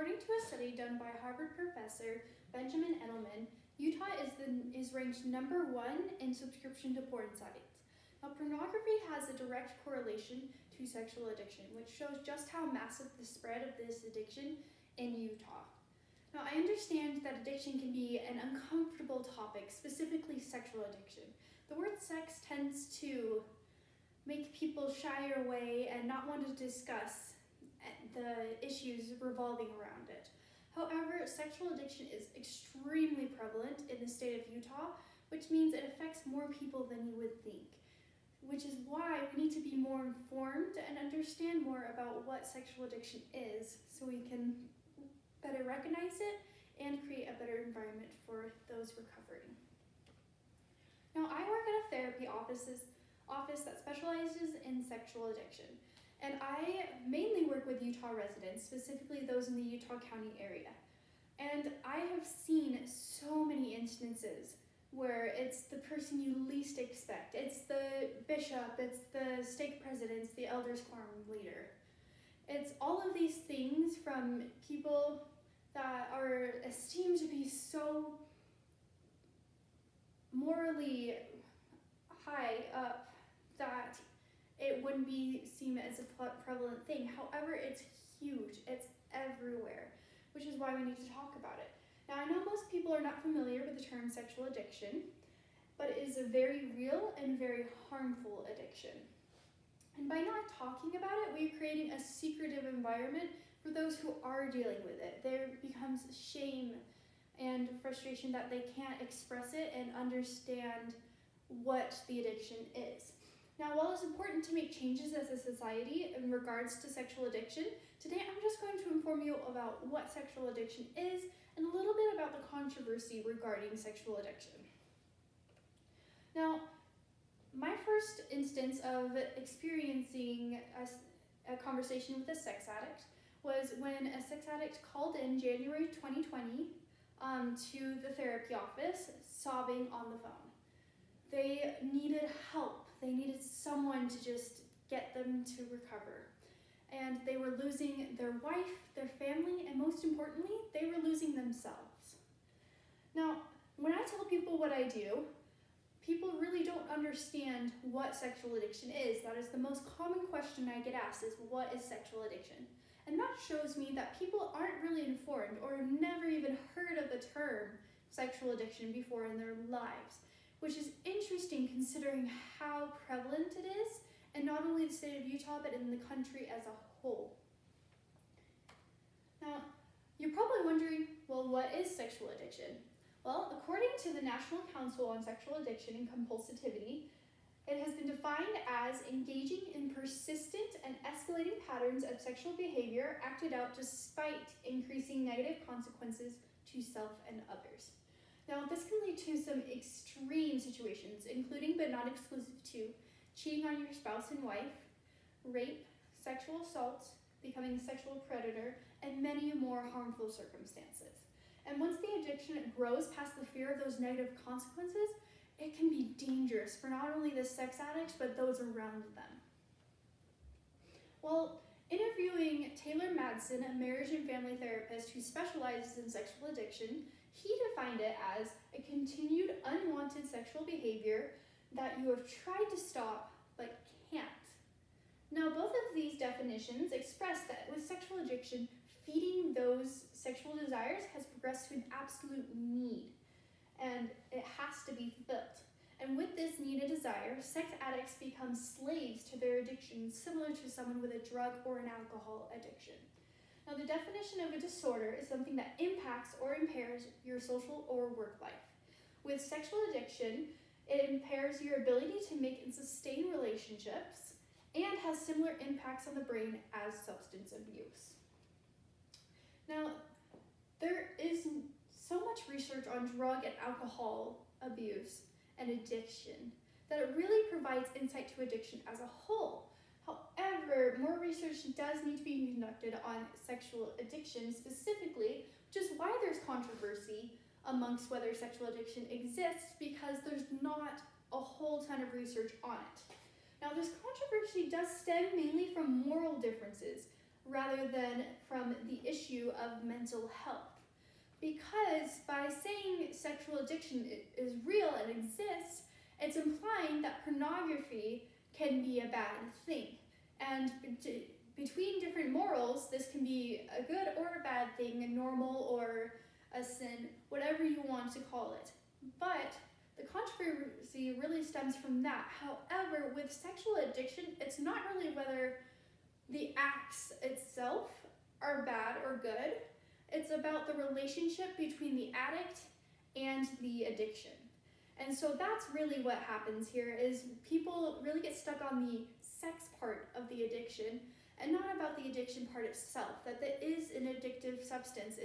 According to a study done by Harvard professor Benjamin Edelman, Utah is ranked number 1 in subscription to porn sites. Now, pornography has a direct correlation to sexual addiction, which shows just how massive the spread of this addiction in Utah. Now, I understand that addiction can be an uncomfortable topic, specifically sexual addiction. The word sex tends to make people shy away and not want to discuss the issues revolving around it. However, sexual addiction is extremely prevalent in the state of Utah, which means it affects more people than you would think, which is why we need to be more informed and understand more about what sexual addiction is so we can better recognize it and create a better environment for those recovering. Now, I work at a therapy office that specializes in sexual addiction, and I mainly work with Utah residents, specifically those in the Utah County area. And I have seen so many instances where it's the person you least expect. It's the bishop, it's the stake president, it's the elders quorum leader. It's all of these things from people that are esteemed to be so morally high up that it wouldn't be seen as a prevalent thing. However, it's huge. It's everywhere, which is why we need to talk about it. Now, I know most people are not familiar with the term sexual addiction, but it is a very real and very harmful addiction. And by not talking about it, we're creating a secretive environment for those who are dealing with it. There becomes shame and frustration that they can't express it and understand what the addiction is. Now, while it's important to make changes as a society in regards to sexual addiction, today I'm just going to inform you about what sexual addiction is and a little bit about the controversy regarding sexual addiction. Now, my first instance of experiencing a conversation with a sex addict was when a sex addict called in January 2020 to the therapy office, sobbing on the phone. They needed help. They needed someone to just get them to recover. And they were losing their wife, their family, and most importantly, they were losing themselves. Now, when I tell people what I do, people really don't understand what sexual addiction is. That is the most common question I get asked is, what is sexual addiction? And that shows me that people aren't really informed or have never even heard of the term sexual addiction before in their lives, which is interesting considering how prevalent it is, and not only the state of Utah, but in the country as a whole. Now, you're probably wondering, well, what is sexual addiction? Well, according to the National Council on Sexual Addiction and Compulsivity, it has been defined as engaging in persistent and escalating patterns of sexual behavior acted out despite increasing negative consequences to self and others. Now, this can lead to some extreme situations, including but not exclusive to cheating on your spouse and wife, rape, sexual assault, becoming a sexual predator, and many more harmful circumstances. And once the addiction grows past the fear of those negative consequences, it can be dangerous for not only the sex addicts, but those around them. Well, interviewing Taylor Madsen, a marriage and family therapist who specializes in sexual addiction, he defined it as a continued unwanted sexual behavior that you have tried to stop but can't. Now, both of these definitions express that with sexual addiction, feeding those sexual desires has progressed to an absolute need, and it has to be fulfilled. And with this need and desire, sex addicts become slaves to their addiction, similar to someone with a drug or an alcohol addiction. Now, the definition of a disorder is something that impacts or impairs your social or work life. With sexual addiction, it impairs your ability to make and sustain relationships and has similar impacts on the brain as substance abuse. Now, there is so much research on drug and alcohol abuse and addiction that it really provides insight to addiction as a whole. However, more research does need to be conducted on sexual addiction specifically, which is why there's controversy amongst whether sexual addiction exists, because there's not a whole ton of research on it. Now, this controversy does stem mainly from moral differences rather than from the issue of mental health. Because by saying sexual addiction is real and exists, it's implying that pornography can be a bad thing. And between different morals, this can be a good or a bad thing, a normal or a sin, whatever you want to call it. But the controversy really stems from that. However, with sexual addiction, it's not really whether the acts itself are bad or good. It's about the relationship between the addict and the addiction. And so that's really what happens here, is people really get stuck on the sex part of the addiction and not about the addiction part itself, that it is an addictive substance.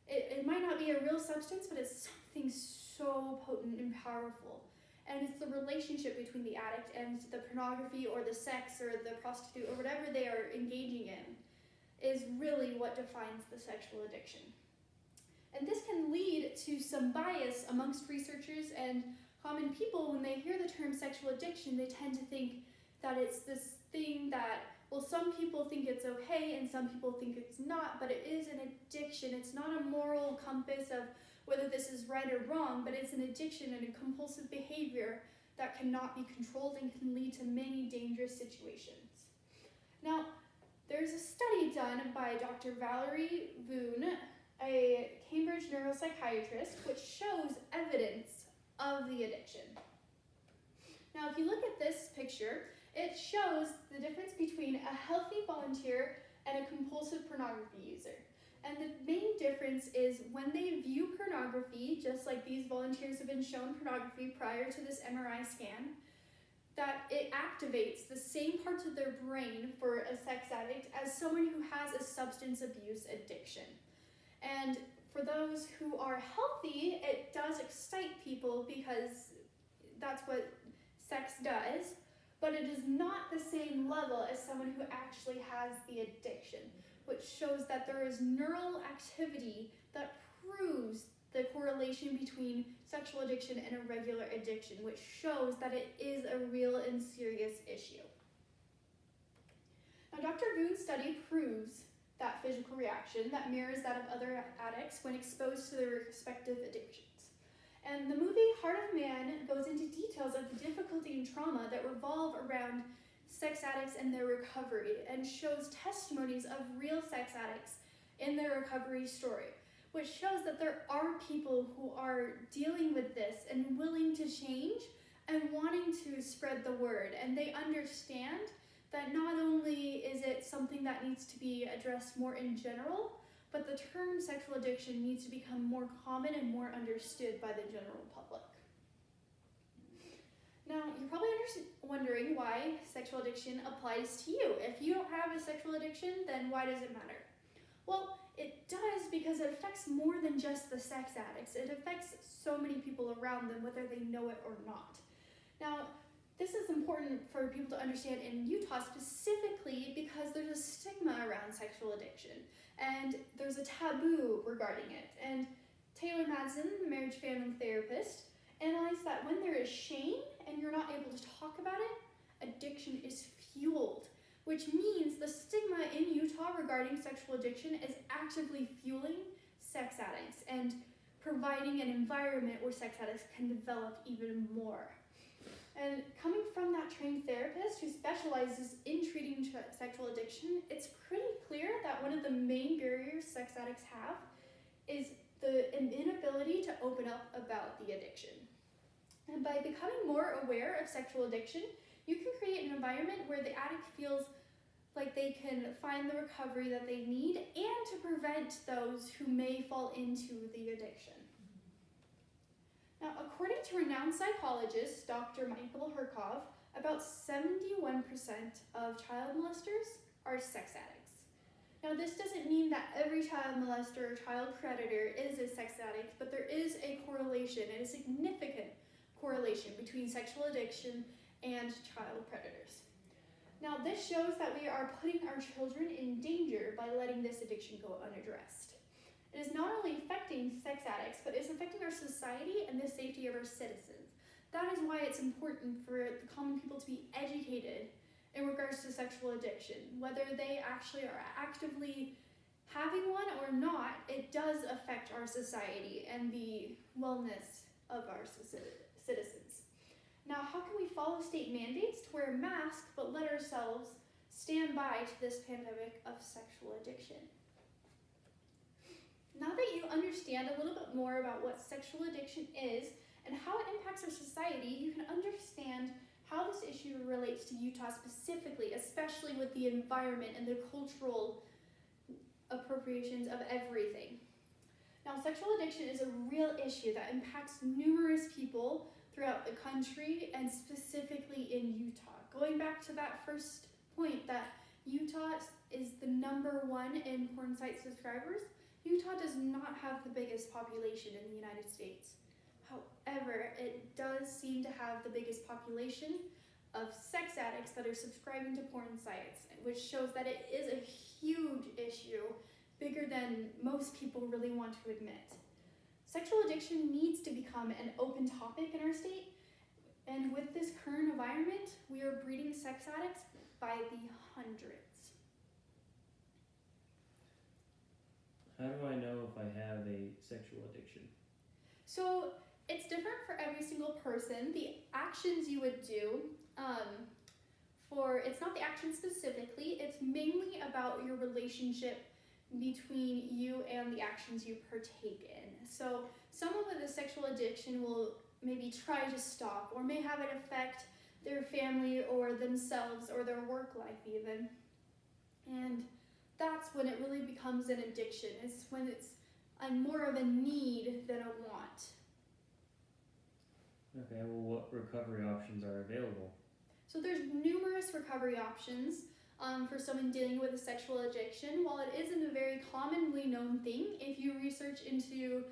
It might not be a real substance, but it's something so potent and powerful. And it's the relationship between the addict and the pornography or the sex or the prostitute or whatever they are engaging in is really what defines the sexual addiction. And this can lead to some bias amongst researchers and common people. When they hear the term sexual addiction, they tend to think that it's this thing that, well, some people think it's okay and some people think it's not, but it is an addiction. It's not a moral compass of whether this is right or wrong, but it's an addiction and a compulsive behavior that cannot be controlled and can lead to many dangerous situations. Now, there's a study done by Dr. Valerie Voon, a Cambridge neuropsychiatrist, which shows evidence of the addiction. Now, if you look at this picture, it shows the difference between a healthy volunteer and a compulsive pornography user. And the main difference is when they view pornography, just like these volunteers have been shown pornography prior to this MRI scan, that it activates the same parts of their brain for a sex addict as someone who has a substance abuse addiction. And for those who are healthy, it does excite people because that's what sex does, but it is not the same level as someone who actually has the addiction, which shows that there is neural activity that proves the correlation between sexual addiction and a regular addiction, which shows that it is a real and serious issue. Now, Dr. Voon's study proves that physical reaction that mirrors that of other addicts when exposed to their respective addictions. And the movie Heart of Man goes into details of the difficulty and trauma that revolve around sex addicts and their recovery, and shows testimonies of real sex addicts in their recovery story, which shows that there are people who are dealing with this and willing to change and wanting to spread the word. And they understand that not only is it something that needs to be addressed more in general, but the term sexual addiction needs to become more common and more understood by the general public. Now, you're probably wondering why sexual addiction applies to you. If you don't have a sexual addiction, then why does it matter? Well, it does because it affects more than just the sex addicts. It affects so many people around them, whether they know it or not. Now, this is important for people to understand in Utah specifically because there's a stigma around sexual addiction and there's a taboo regarding it. And Taylor Madsen, the marriage family therapist, analyzed that when there is shame and you're not able to talk about it, addiction is fueled, which means the stigma in Utah regarding sexual addiction is actively fueling sex addicts and providing an environment where sex addicts can develop even more. And coming from that trained therapist who specializes in treating sexual addiction, it's pretty clear that one of the main barriers sex addicts have is an inability to open up about the addiction. And by becoming more aware of sexual addiction, you can create an environment where the addict feels like they can find the recovery that they need and to prevent those who may fall into the addiction. Now, according to renowned psychologist Dr. Michael Herkov, about 71% of child molesters are sex addicts. Now, this doesn't mean that every child molester or child predator is a sex addict, but there is a correlation, and a significant correlation between sexual addiction and child predators. Now, this shows that we are putting our children in danger by letting this addiction go unaddressed. It is not only affecting sex addicts, but it's affecting our society and the safety of our citizens. That is why it's important for the common people to be educated in regards to sexual addiction. Whether they actually are actively having one or not, it does affect our society and the wellness of our citizens. Now, how can we follow state mandates to wear masks but let ourselves stand by to this pandemic of sexual addiction? Now that you understand a little bit more about what sexual addiction is and how it impacts our society, you can understand how this issue relates to Utah specifically, especially with the environment and the cultural appropriations of everything. Now, sexual addiction is a real issue that impacts numerous people throughout the country and specifically in Utah. Going back to that first point that Utah is the #1 in porn site subscribers, Utah does not have the biggest population in the United States. However, it does seem to have the biggest population of sex addicts that are subscribing to porn sites, which shows that it is a huge issue, bigger than most people really want to admit. Sexual addiction needs to become an open topic in our state, and with this current environment, we are breeding sex addicts by the hundreds. How do I know if I have a sexual addiction? So it's different for every single person. The actions you would do, it's not the action specifically, it's mainly about your relationship between you and the actions you partake in. So someone with a sexual addiction will maybe try to stop or may have it affect their family or themselves or their work life even. And that's when it really becomes an addiction. It's when it's more of a need than a want. Okay, well, what recovery options are available? So there's numerous recovery options for someone dealing with a sexual addiction. While it isn't a very commonly known thing, if you research into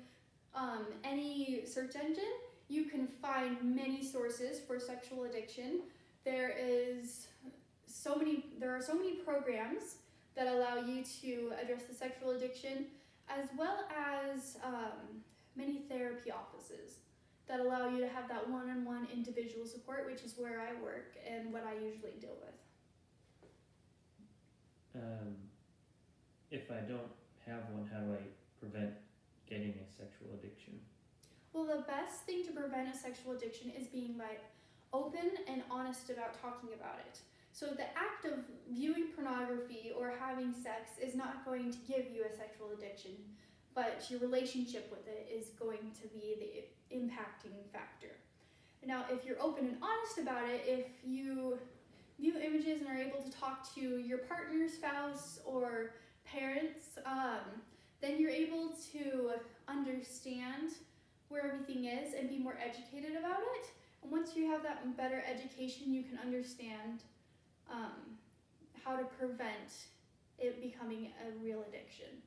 any search engine, you can find many sources for sexual addiction. There are so many programs that allow you to address the sexual addiction, as well as many therapy offices that allow you to have that one-on-one individual support, which is where I work and what I usually deal with. If I don't have one, how do I prevent getting a sexual addiction? Well, the best thing to prevent a sexual addiction is being open and honest about talking about it. So the act of viewing pornography or having sex is not going to give you a sexual addiction, but your relationship with it is going to be the impacting factor. Now, if you're open and honest about it, if you view images and are able to talk to your partner, spouse, or parents, then you're able to understand where everything is and be more educated about it. And once you have that better education, you can understand how to prevent it becoming a real addiction.